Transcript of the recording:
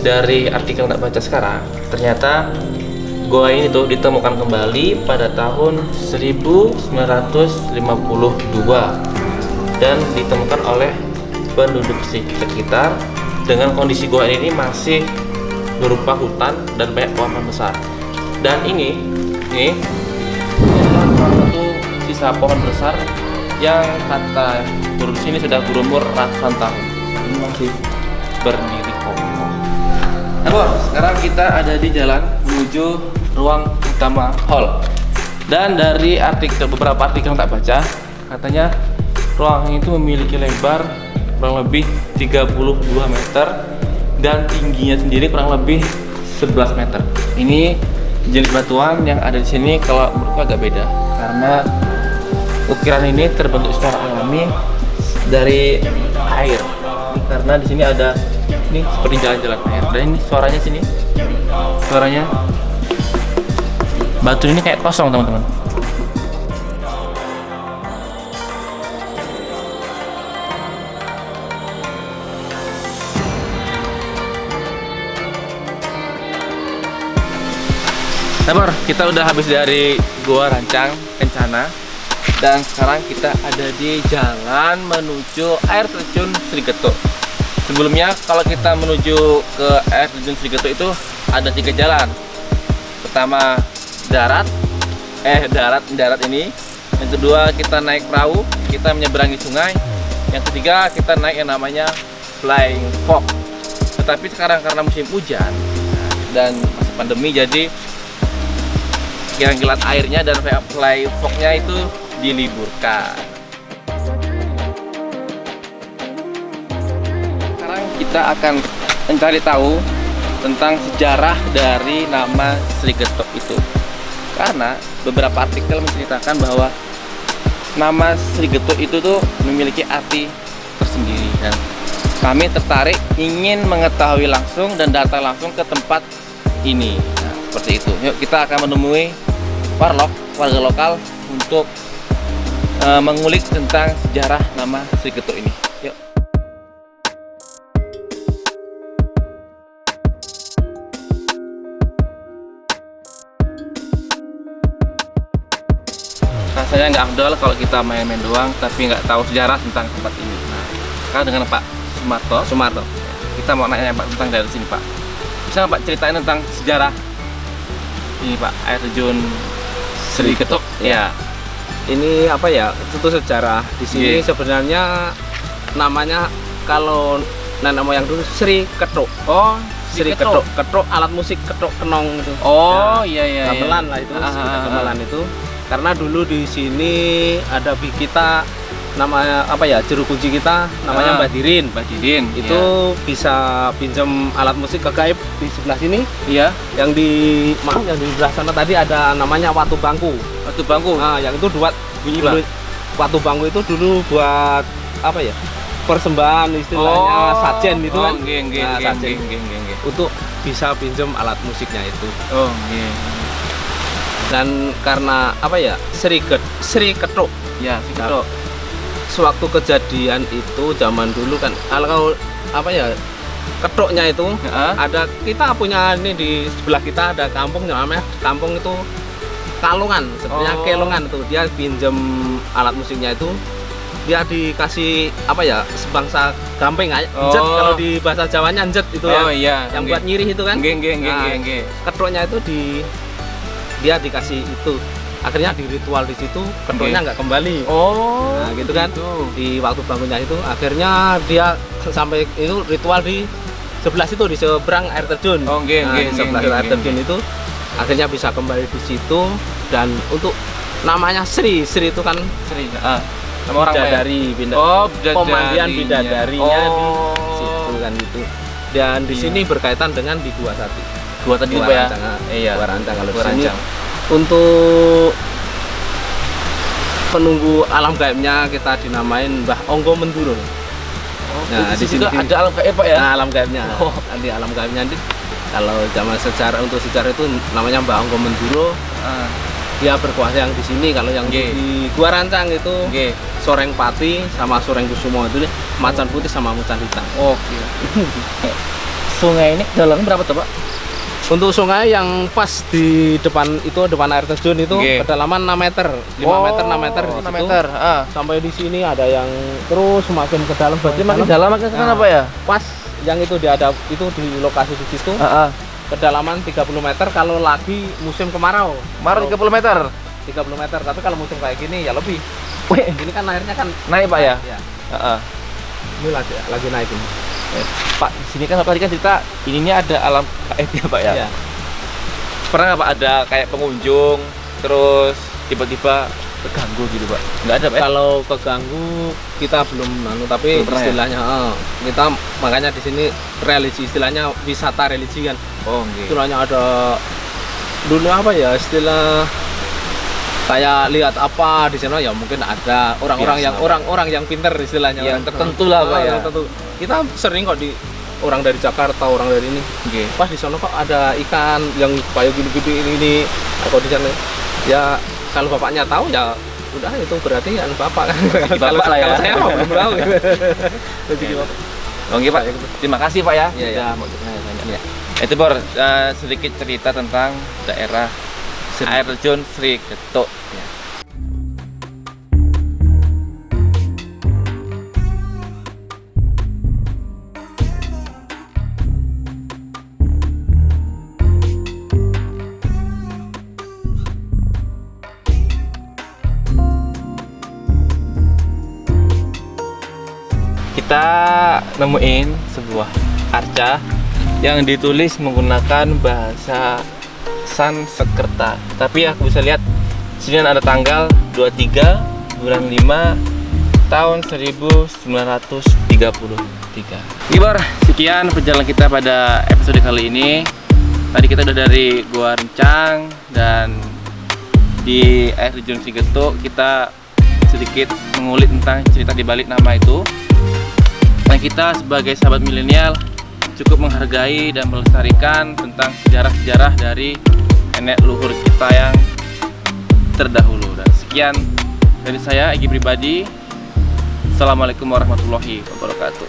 dari artikel nggak baca sekarang, ternyata goa ini tuh ditemukan kembali pada tahun 1952 dan ditemukan oleh penduduk sekitar dengan kondisi goa ini masih berupa hutan dan banyak pohon besar. Dan ini adalah salah satu sisa pohon besar yang kata guru di sini sudah berumur ratusan tahun. Ini masih berdiri kokoh. Nah, Bor, sekarang kita ada di jalan menuju ruang utama hall. Dan dari beberapa artikel yang tak baca, katanya ruang itu memiliki lebar kurang lebih 32 meter dan tingginya sendiri kurang lebih 11 meter. Ini jenis batuan yang ada di sini kalau menurutku agak beda karena ukiran ini terbentuk secara alami dari air. Karena di sini ada ini seperti jalan-jalan air. Dan ini suaranya sini. Suaranya batu ini kayak kosong, teman-teman. Sabar, kita udah habis dari Gua Rancang Kencana dan sekarang kita ada di jalan menuju air terjun Srigeto. Sebelumnya kalau kita menuju ke air terjun Srigeto itu ada 3 jalan. Pertama darat ini. Yang kedua kita naik perahu, kita menyeberangi sungai. Yang ketiga kita naik yang namanya Flying Fox. Tetapi sekarang karena musim hujan dan masa pandemi, jadi kilat airnya dan Flying Fox-nya itu diliburkan. Sekarang kita akan mencari tahu tentang sejarah dari nama Srigeto itu. Karena beberapa artikel menceritakan bahwa nama Srigeto itu tuh memiliki arti tersendiri dan kami tertarik ingin mengetahui langsung dan datang langsung ke tempat ini. Nah, seperti itu. Yuk kita akan menemui warga lokal untuk mengulik tentang sejarah nama Srigeto ini. Yuk. Rasanya nggak afdol kalau kita main-main doang tapi nggak tahu sejarah tentang tempat ini. Nah, sekarang dengan Pak Sumarto. Kita mau nanya Pak tentang dari sini, Pak. Bisa nggak Pak ceritain tentang sejarah ini, Pak, air terjun Srigeto? Ya. Ini apa ya? Itu sejarah di sini sebenarnya namanya kalau nenek moyang dulu Sri Ketok. Oh, Sri Ketok. Ketok alat musik ketok kenong itu. Oh, iya. Gamelan lah itu, gamelan itu. Karena dulu di sini ada kita namanya apa ya? Juru kunci kita namanya Mbak Dirin. Itu bisa pinjam alat musik ke gaib di sebelah sini. Iya. Yang di sebelah sana tadi ada namanya Watu Bangku. Nah, yang itu buat bunyi, Pak. Watu Bangku itu dulu buat apa ya? Persembahan istilahnya sajen itu kan. Sajen. Untuk bisa pinjam alat musiknya itu. Oh, iya. Dan karena apa ya? Sri Ketok. Ya, Sri Ketok. Sewaktu kejadian itu zaman dulu kan kalau apa ya ketoknya itu ada kita punya ini di sebelah kita ada kampung namanya kampung itu Kalongan sebenarnya Kelongan itu dia pinjam alat musiknya itu dia dikasih apa ya sebangsa gamping njet kalau di bahasa Jawanya njet itu yang buat nyirih itu kan ketoknya itu dia dikasih itu. Akhirnya di ritual di situ ketoknya nggak kembali. Nah gitu kan di waktu bangunnya itu akhirnya dia sampai itu ritual di sebelah situ di seberang air terjun. Di sebelah air terjun itu akhirnya bisa kembali di situ dan untuk namanya Sri itu kan nama orang bidadari pemandian bidadarinya di situ kan itu. Dan di sini berkaitan dengan di Gua Sati. Gua tadi ya. Gua Rancang kalau di sini. Untuk penunggu alam gaibnya kita dinamain Mbah Onggo Menduro. Nah, di sini ada alam gaib, Pak ya? Nah, alam gaibnya. Nanti alam gaibnya nanti kalau zaman sejarah untuk sejarah itu namanya Mbah Onggo Menduro. Dia berkuasa yang di sini. Kalau yang di Gua Rancang itu Soreng Pati sama Soreng Kusumo itu macan putih sama macan hitam. sungai ini kedalaman berapa tuh, Pak? Untuk sungai yang pas di depan itu, depan air terjun itu kedalaman 6 meter, 5 meter, 6 meter di 6 situ. meter. Sampai di sini ada yang terus semakin ke dalam. Berarti makin dalam makin apa ya? Pas yang itu itu di lokasi di situ. Kedalaman 30 meter kalau lagi musim kemarau. Kemarau 30 meter. 30 meter, tapi kalau musim kayak gini ya lebih. Wih, ini kan airnya kan naik, Pak ya? Ya. Ini lagi naik ini. Pak, di sini kan Bapak tadi kan cerita ininya ada alam gaib ya, Pak ya? Iya. Pernah nggak Pak ada kayak pengunjung terus tiba-tiba keganggu gitu, Pak? Nggak ada, Pak ya? Kalau keganggu kita belum tapi belum pernah, istilahnya kita makanya di sini religi, istilahnya wisata religi kan. Oh, okay. Istilahnya ada dulu apa ya, istilah kayak lihat apa di sana ya, mungkin ada orang-orang yang pinter istilahnya, yang orang tertentu lah, Pak ya. Tertentu. Kita sering kok di orang dari Jakarta, orang dari ini. Pas di sana kok ada ikan yang kayak gini-gini ini. Aku di sana ya, kalau bapaknya tahu ya udah, itu berarti kan bapak kan. Kalau saya mah belum tahu. Oke, Pak. Terima kasih, Pak ya. Iya. Mau tanya. Itu sedikit cerita tentang daerah air terjun Sri Getuk. Ya. Kita nemuin sebuah arca yang ditulis menggunakan bahasa Sanskerta. Tapi aku bisa lihat sini ada tanggal 23 bulan 5 tahun 1933. Gibor, sekian perjalanan kita pada episode kali ini. Tadi kita udah dari Gua Rencang dan di air terjun Sri Getuk kita sedikit mengulik tentang cerita di balik nama itu. Dan kita sebagai sahabat milenial cukup menghargai dan melestarikan tentang sejarah-sejarah dari nenek leluhur kita yang terdahulu. Dan sekian dari saya, Egy pribadi. Assalamualaikum warahmatullahi wabarakatuh.